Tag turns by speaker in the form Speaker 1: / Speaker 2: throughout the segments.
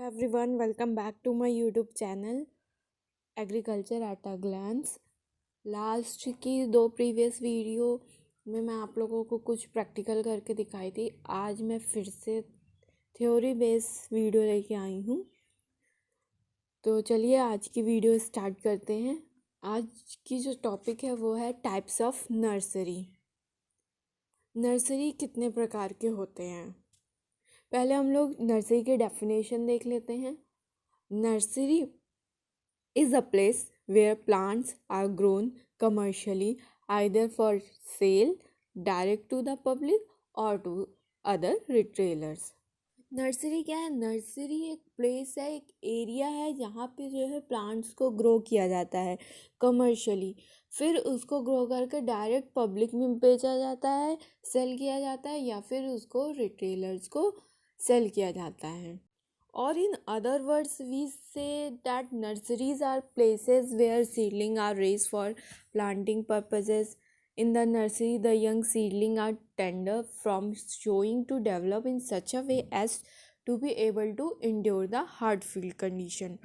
Speaker 1: everyone, welcome back to my YouTube channel agriculture at a glance. Last की दो previous video में मैं आप लोगों को कुछ प्रैक्टिकल करके दिखाई थी। आज मैं फिर से थ्योरी बेस वीडियो लेके आई हूँ। तो चलिए आज की वीडियो स्टार्ट करते हैं। आज की जो टॉपिक है वो है टाइप्स ऑफ नर्सरी। नर्सरी कितने प्रकार के होते हैं, पहले हम लोग नर्सरी के डेफिनेशन देख लेते हैं। Nursery is a place where plants are grown commercially, either for sale direct to the public or to other retailers। Nursery क्या है? नर्सरी एक प्लेस है, एक एरिया है जहाँ पे जो है प्लांट्स को ग्रो किया जाता है कमर्शियली, फिर उसको ग्रो करके डायरेक्ट पब्लिक में बेचा जाता है, सेल किया जाता है, या फिर उसको रिटेलर्स को सेल किया जाता है। Or in other words, we say that nurseries are places where seedlings are raised for planting purposes. In the nursery, the young seedlings are tender from showing to develop in such a way as to be able to endure the hard field condition।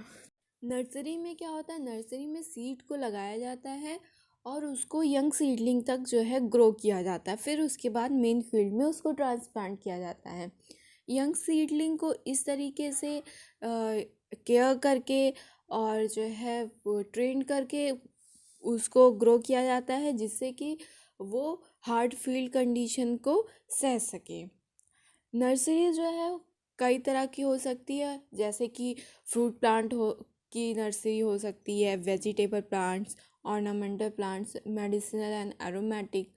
Speaker 1: Nursery में क्या होता है? Nursery में seed को लगाया जाता है और उसको यंग सीडलिंग तक जो है ग्रो किया जाता है, फिर उसके बाद मेन फील्ड में उसको ट्रांसप्लांट किया जाता है। यंग सीडलिंग को इस तरीके से केयर करके और जो है ट्रेन करके उसको ग्रो किया जाता है जिससे कि वो हार्ड फील्ड कंडीशन को सह सके। नर्सरी जो है कई तरह की हो सकती है, जैसे कि फ्रूट प्लांट की नर्सरी हो सकती है, vegetable plants, ornamental plants, medicinal and aromatic,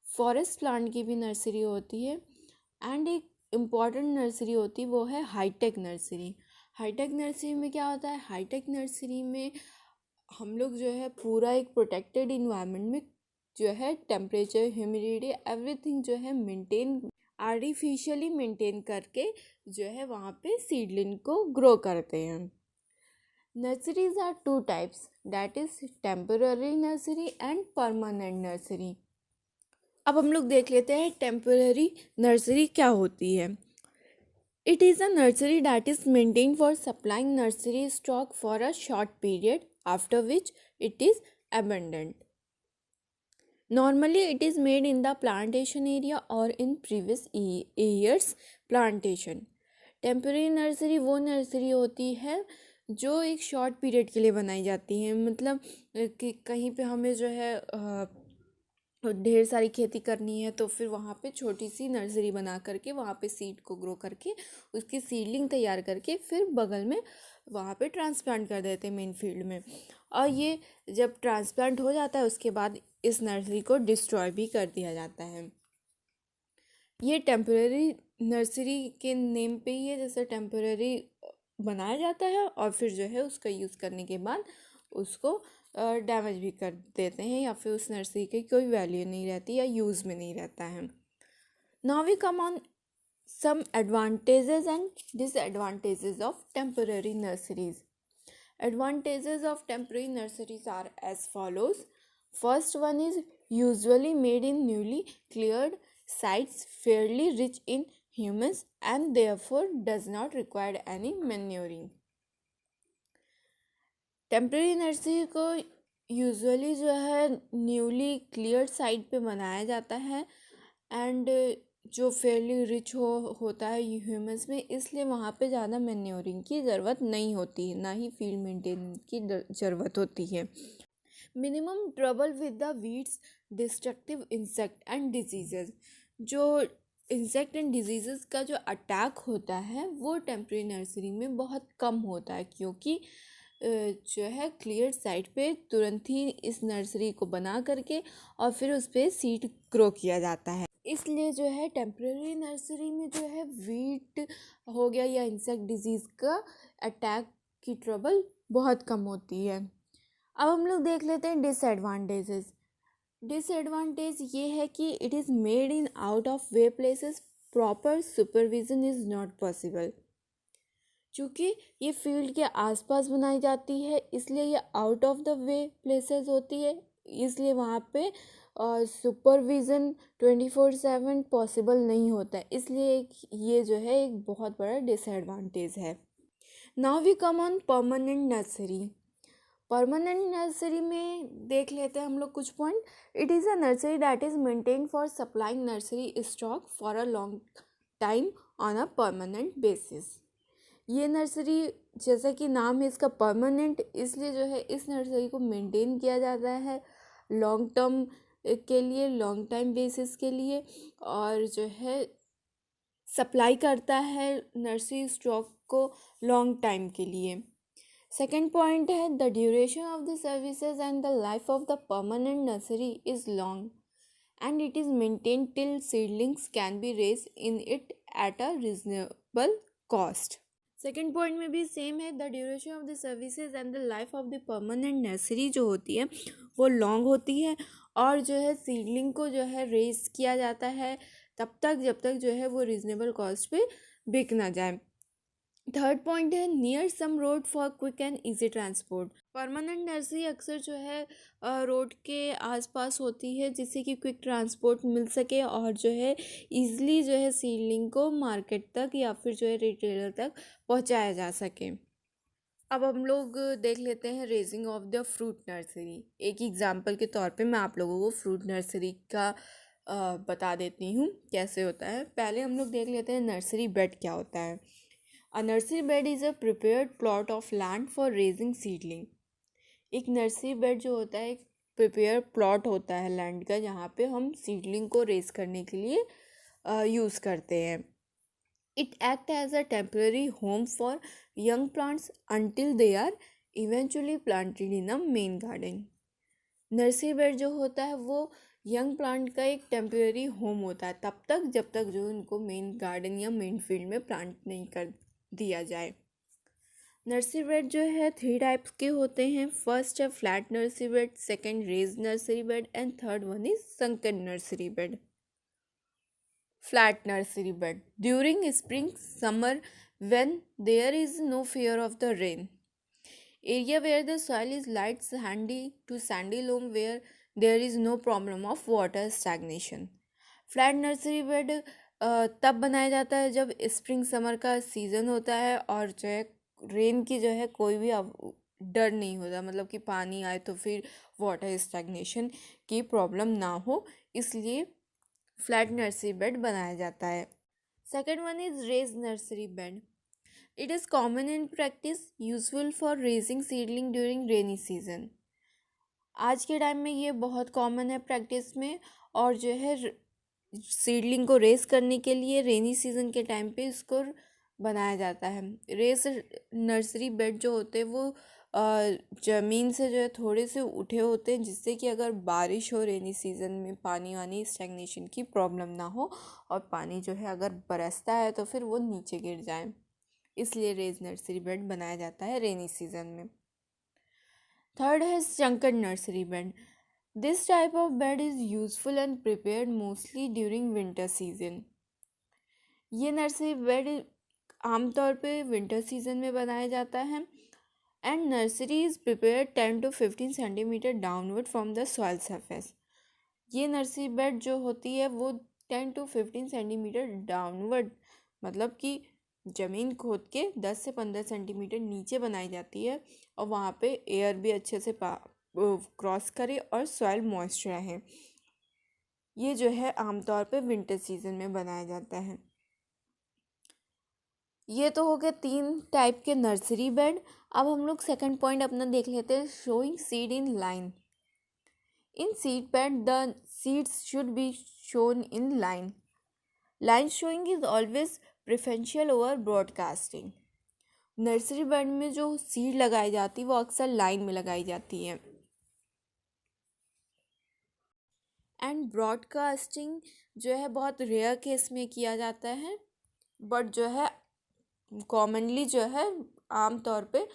Speaker 1: forest plant की भी नर्सरी होती है। एंड एक इम्पॉर्टेंट नर्सरी होती है वो है हाईटेक नर्सरी। हाईटेक नर्सरी में क्या होता है? हाईटेक नर्सरी में हम लोग जो है पूरा एक प्रोटेक्टेड इन्वायरमेंट में जो है टेम्परेचर, ह्यूमिडिटी, एवरीथिंग जो है मेंटेन, आर्टिफिशियली मेंटेन करके जो है वहाँ पे सीडलिंग को ग्रो करते हैं। Nurseries are two types, that is temporary nursery and permanent nursery. अब हम लोग देख लेते हैं टेम्पररी नर्सरी क्या होती है। It is a nursery that is maintain for supplying nursery stock for a short period after which it is abandoned. Normally it is made in the plantation area or in previous years plantation। Temporary nursery वो nursery होती है जो एक short period के लिए बनाई जाती है, मतलब कि कहीं पे हमें जो है ढेर सारी खेती करनी है तो फिर वहाँ पे छोटी सी नर्सरी बना करके वहाँ पे सीड को ग्रो करके उसकी सीडलिंग तैयार करके फिर बगल में वहाँ पे ट्रांसप्लांट कर देते हैं मेन फील्ड में। और ये जब ट्रांसप्लांट हो जाता है उसके बाद इस नर्सरी को डिस्ट्रॉय भी कर दिया जाता है। ये टेम्पररी नर्सरी के नेम पे ही है, जैसे टेम्पररी बनाया जाता है और फिर जो है उसका यूज़ करने के बाद उसको डैमेज भी कर देते हैं या फिर उस नर्सरी की कोई वैल्यू नहीं रहती या यूज़ में नहीं रहता है। Now we come on some advantages and disadvantages of temporary nurseries. Advantages of temporary nurseries are as follows. First one is usually made in newly cleared sites fairly rich in humus and therefore does not require any manuring। Temporary nursery को usually जो है newly cleared site पे बनाया जाता है and जो Fairlie rich होता है ह्यूमस में, इसलिए वहाँ पे ज़्यादा मैन्योरिंग की ज़रूरत नहीं होती है, ना ही फील्ड मेंटेनेंस की ज़रूरत होती है। Minimum trouble with the weeds, destructive insect and diseases. जो इंसेक्ट एंड डिजीजेस का जो अटैक होता है वो टेम्पररी नर्सरी में बहुत कम होता है, क्योंकि जो है क्लियर साइट पे तुरंत ही इस नर्सरी को बना करके और फिर उस पर सीड ग्रो किया जाता है। इसलिए जो है टेम्पररी नर्सरी में जो है वीट हो गया या इंसेक्ट डिजीज़ का अटैक की ट्रबल बहुत कम होती है। अब हम लोग देख लेते हैं डिसएडवांटेजेस। डिसएडवांटेज ये है कि it is made in out of way places, proper supervision is not possible. चूँकि ये फील्ड के आसपास बनाई जाती है इसलिए ये out of the way places होती है, इसलिए वहाँ पे सुपरविज़न 24/7 पॉसिबल नहीं होता है, इसलिए ये जो है एक बहुत बड़ा डिसएडवांटेज है। Now we come on permanent nursery. Permanent nursery में देख लेते हैं हम लोग कुछ point. It is a nursery that is maintain for supplying nursery stock for a long time on a permanent basis. ये नर्सरी, जैसा कि नाम है इसका परमानेंट, इसलिए जो है इस नर्सरी को मेंटेन किया जाता है लॉन्ग टर्म के लिए, लॉन्ग टाइम बेसिस के लिए, और जो है सप्लाई करता है नर्सरी स्टॉक को लॉन्ग टाइम के लिए। सेकेंड पॉइंट है the duration of the services and the life of the permanent nursery is long and it is maintain till seedlings can be raise in it at a reasonable cost. Second point में भी same है, the duration of the services and the life of the permanent nursery जो होती है वो long होती है, और जो है सीडलिंग को जो है रेज किया जाता है तब तक जब तक जो है वो रीजनेबल कॉस्ट पे बिक ना जाए। थर्ड पॉइंट है near some road for quick and easy transport. Permanent nursery अक्सर जो है रोड के आसपास होती है जिससे कि क्विक ट्रांसपोर्ट मिल सके और जो है इजीली जो है सीडलिंग को मार्केट तक या फिर जो है रिटेलर तक पहुंचाया जा सके। अब हम लोग देख लेते हैं raising of the fruit nursery. एक एग्जांपल के तौर पे मैं आप लोगों को फ्रूट नर्सरी का बता देती हूँ कैसे होता है। पहले हम लोग देख लेते हैं नर्सरी बेड क्या होता है। A nursery bed is a prepared plot of land for raising seedling। एक नर्सरी बेड जो होता है एक प्रिपेयर प्लॉट होता है लैंड का जहाँ पे हम सीडलिंग को रेज करने के लिए यूज़ करते हैं। It act as a temporary home for young plants until they are eventually planted in a main garden. Nursery bed जो होता है वो यंग प्लांट का एक टेम्पररी होम होता है तब तक जब तक जो उनको मेन गार्डन या मेन फील्ड में प्लांट नहीं कर दिया जाए। नर्सरी बेड जो है 3 टाइप्स के होते हैं। फर्स्ट है flat nursery bed, second raise nursery bed and third one is sunken nursery bed. Flat nursery bed during spring summer when there is no fear of the rain, area where the soil is light sandy loam where there is no problem of water stagnation। Flat nursery bed तब बनाया जाता है जब spring summer का season होता है और जो है रेन की जो है कोई भी डर नहीं होता, मतलब कि पानी आए तो फिर वाटर स्टैग्नेशन की प्रॉब्लम ना हो, इसलिए फ्लैट नर्सरी बेड बनाया जाता है। Second one is raise nursery bed. It is common in practice useful for raising seedling during rainy season. आज के टाइम में ये बहुत कॉमन है प्रैक्टिस में, और जो है सीडलिंग को रेस करने के लिए रेनी सीजन के टाइम पे इसको बनाया जाता है। रेस नर्सरी बेड जो होते हैं वो ज़मीन से जो है थोड़े से उठे होते हैं जिससे कि अगर बारिश हो रेनी सीजन में पानी वानी स्टैग्नेशन की प्रॉब्लम ना हो, और पानी जो है अगर बरसता है तो फिर वो नीचे गिर जाए, इसलिए रेज नर्सरी बेड बनाया जाता है रेनी सीजन में। थर्ड है संकट nursery bed. This type of bed is useful and prepared mostly during winter season. ये नर्सरी बेड आमतौर पे विंटर सीजन में बनाया जाता है and nursery is prepared 10 to 15 centimetre downward from the soil surface. ये नर्सरी बेड जो होती है वो 10 to 15 सेंटीमीटर डाउनवर्ड, मतलब कि ज़मीन खोद के 10 से 15 सेंटीमीटर नीचे बनाई जाती है और वहाँ पे एयर भी अच्छे से क्रॉस करे और सॉइल मॉइस्ट रहे। ये जो है आमतौर पे विंटर सीजन में बनाया जाता है। ये तो हो गए 3 टाइप के नर्सरी बेड। अब हम लोग सेकंड पॉइंट अपना देख लेते हैं, showing seed in line. In seed bed the seeds should be shown in line. Line showing is always preferential over broadcasting. Nursery bed में जो सीड लगाई जाती है वो अक्सर लाइन में लगाई जाती है एंड ब्रॉडकास्टिंग जो है बहुत रेयर केस में किया जाता है, बट जो है कॉमनली जो है आम तौर पे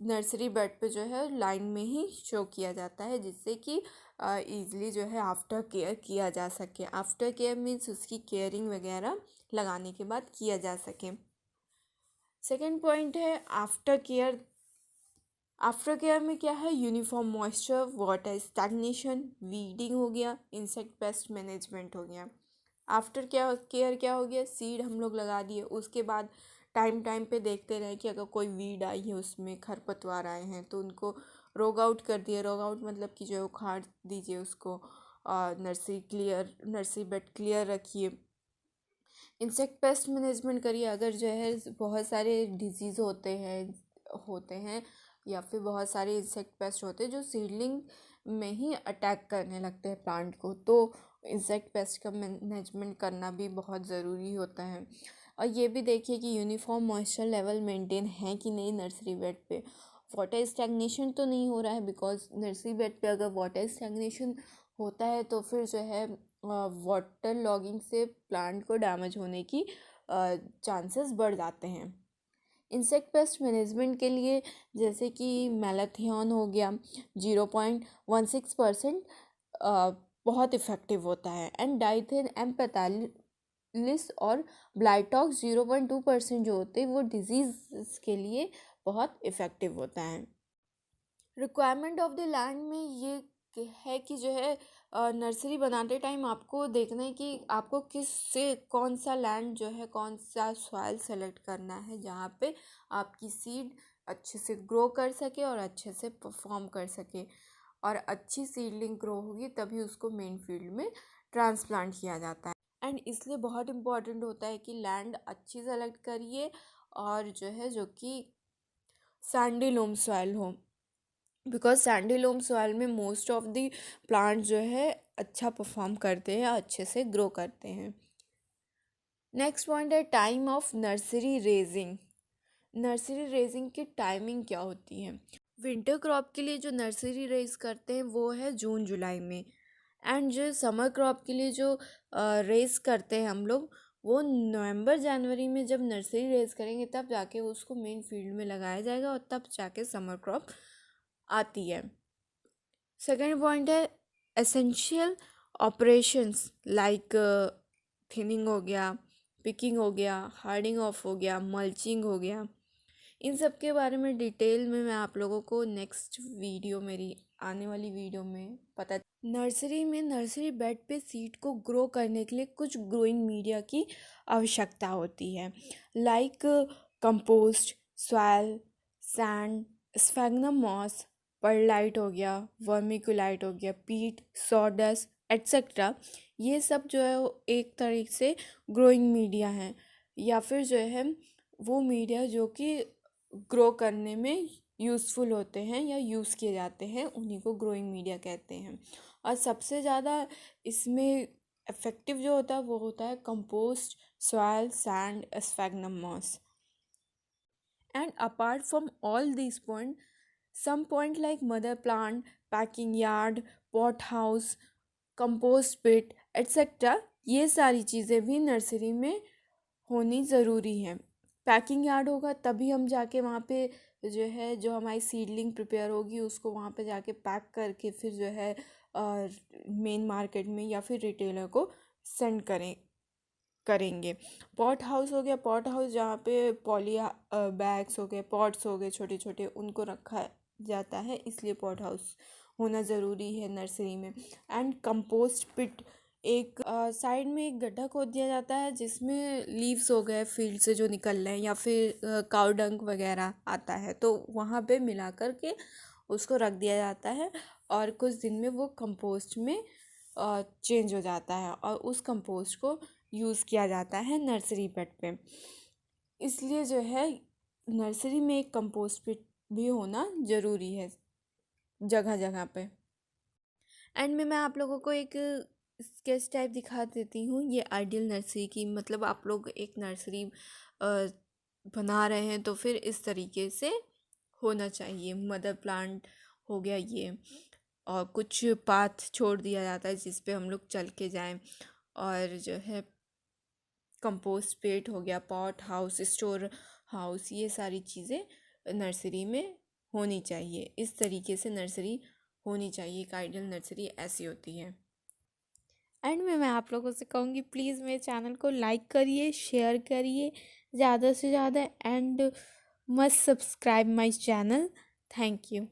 Speaker 1: नर्सरी बेड पे जो है लाइन में ही शो किया जाता है जिससे कि ईज़िली जो है आफ्टर केयर किया जा सके। आफ्टर केयर मीन्स उसकी केयरिंग वगैरह लगाने के बाद किया जा सके। सेकेंड पॉइंट है आफ्टर केयर। आफ्टर केयर में क्या है, uniform moisture, water stagnation, weeding हो गया, इंसेक्ट पेस्ट मैनेजमेंट हो गया। आफ्टर क्या केयर क्या हो गया, सीड हम लोग लगा दिए, उसके बाद टाइम टाइम पे देखते रहें कि अगर कोई वीड आई है, उसमें खरपतवार आए हैं, तो उनको रोग आउट कर दिए। रोग आउट मतलब कि जो है उखाड़ दीजिए उसको। नर्सरी बेड क्लियर रखिए। इंसेक्ट पेस्ट मैनेजमेंट करिए। अगर जो है बहुत सारे डिजीज़ होते हैं या फिर बहुत सारे इंसेक्ट पेस्ट होते हैं जो सीडलिंग में ही अटैक करने लगते हैं प्लांट को, तो इंसेक्ट पेस्ट का मैनेजमेंट करना भी बहुत ज़रूरी होता है। और ये भी देखिए कि यूनिफॉर्म मॉइस्चर लेवल मेंटेन है कि नहीं नर्सरी बेड पे। वाटर स्टैग्नेशन तो नहीं हो रहा है, बिकॉज नर्सरी बेड पे अगर वाटर स्टैग्नेशन होता है तो फिर जो है वाटर लॉगिंग से प्लांट को डैमेज होने की चांसेस बढ़ जाते हैं। इंसेक्ट पेस्ट मैनेजमेंट के लिए जैसे कि मैलाथियन हो गया 0.16% बहुत इफ़ेक्टिव होता है। एंड डाइथेन M45 और ब्लाइटॉक्स 0.2% जो होते हैं वो डिजीज़ के लिए बहुत इफ़ेक्टिव होता है। रिक्वायरमेंट ऑफ द लैंड में ये है कि जो है नर्सरी बनाते टाइम आपको देखना है कि आपको कौन सा लैंड जो है, कौन सा सॉइल सेलेक्ट करना है जहाँ पे आपकी सीड अच्छे से ग्रो कर सके और अच्छे से परफॉर्म कर सके। और अच्छी सीडलिंग ग्रो होगी तभी उसको मेन फील्ड में ट्रांसप्लांट किया जाता है। एंड इसलिए बहुत इम्पॉर्टेंट होता है कि लैंड अच्छी सेलेक्ट करिए और जो कि सैंडी लोम सॉइल हो, बिकॉज सैंडी लोम सॉइल में मोस्ट ऑफ द प्लांट जो है अच्छा परफॉर्म करते हैं, अच्छे से ग्रो करते हैं। नेक्स्ट पॉइंट है time of nursery raising. Nursery raising की टाइमिंग क्या होती है? विंटर क्रॉप के लिए जो नर्सरी रेज करते हैं वो है जून जुलाई में। एंड जो समर क्रॉप के लिए जो रेस करते हैं हम लोग, वो नवंबर जनवरी में जब नर्सरी रेस करेंगे तब जाके उसको मेन फील्ड में लगाया जाएगा और तब जाके समर क्रॉप आती है। सेकेंड पॉइंट है एसेंशियल ऑपरेशंस लाइक थिनिंग हो गया, पिकिंग हो गया, हार्डिंग ऑफ हो गया, मल्चिंग हो गया। इन सब के बारे में डिटेल में मैं आप लोगों को नेक्स्ट वीडियो, मेरी आने वाली वीडियो में नर्सरी बेड पे सीड को ग्रो करने के लिए कुछ ग्रोइंग मीडिया की आवश्यकता होती है, like compost, soil, sand, sphagnum moss, perlite हो गया, वर्मिकुलाइट हो गया, पीट, सॉडस्ट एट्सेट्रा। ये सब जो है वो एक तरीके से ग्रोइंग मीडिया हैं, या फिर जो है वो मीडिया जो कि ग्रो करने में यूज़फुल होते हैं या यूज़ किए जाते हैं, उन्हीं को ग्रोइंग मीडिया कहते हैं। और सबसे ज़्यादा इसमें इफ़ेक्टिव जो होता है वो होता है compost, soil, sand, sphagnum moss. And apart from all this point, some point like mother plant, packing yard, pot house, compost pit etcetera, ये सारी चीज़ें भी नर्सरी में होनी ज़रूरी है। पैकिंग यार्ड होगा तभी हम जाके वहाँ पे जो है जो हमारी सीडलिंग प्रिपेयर होगी उसको वहाँ पे जाके पैक करके फिर जो है मेन मार्केट में या फिर रिटेलर को सेंड करेंगे। पॉट हाउस हो गया, पॉट हाउस जहाँ पे पॉली बैग्स हो गए, पॉट्स हो गए छोटे छोटे, उनको रखा जाता है, इसलिए पॉट हाउस होना ज़रूरी है नर्सरी में। एंड कंपोस्ट पिट, एक साइड में एक गड्ढा खोद दिया जाता है जिसमें लीव्स हो गए फील्ड से जो निकल रहे हैं या फिर काउ डंग वगैरह आता है, तो वहाँ पे मिला करके उसको रख दिया जाता है और कुछ दिन में वो कंपोस्ट में चेंज हो जाता है और उस कंपोस्ट को यूज़ किया जाता है नर्सरी बेड पे। इसलिए जो है नर्सरी में एक कंपोस्ट पिट भी होना ज़रूरी है जगह जगह पे। एंड में मैं आप लोगों को एक स्केच टाइप दिखा देती हूँ, ये आइडियल नर्सरी की, मतलब आप लोग एक नर्सरी बना रहे हैं तो फिर इस तरीके से होना चाहिए। मदर प्लांट हो गया ये, और कुछ पाथ छोड़ दिया जाता है जिस पे हम लोग चल के जाएं, और जो है कंपोस्ट पेट हो गया, पॉट हाउस, स्टोर हाउस, ये सारी चीज़ें नर्सरी में होनी चाहिए। इस तरीके से नर्सरी होनी चाहिए, एक आइडियल नर्सरी ऐसी होती है। एंड में मैं आप लोगों से कहूँगी प्लीज़ मेरे चैनल को लाइक करिए, शेयर करिए ज़्यादा से ज़्यादा, and must subscribe my channel. Thank you.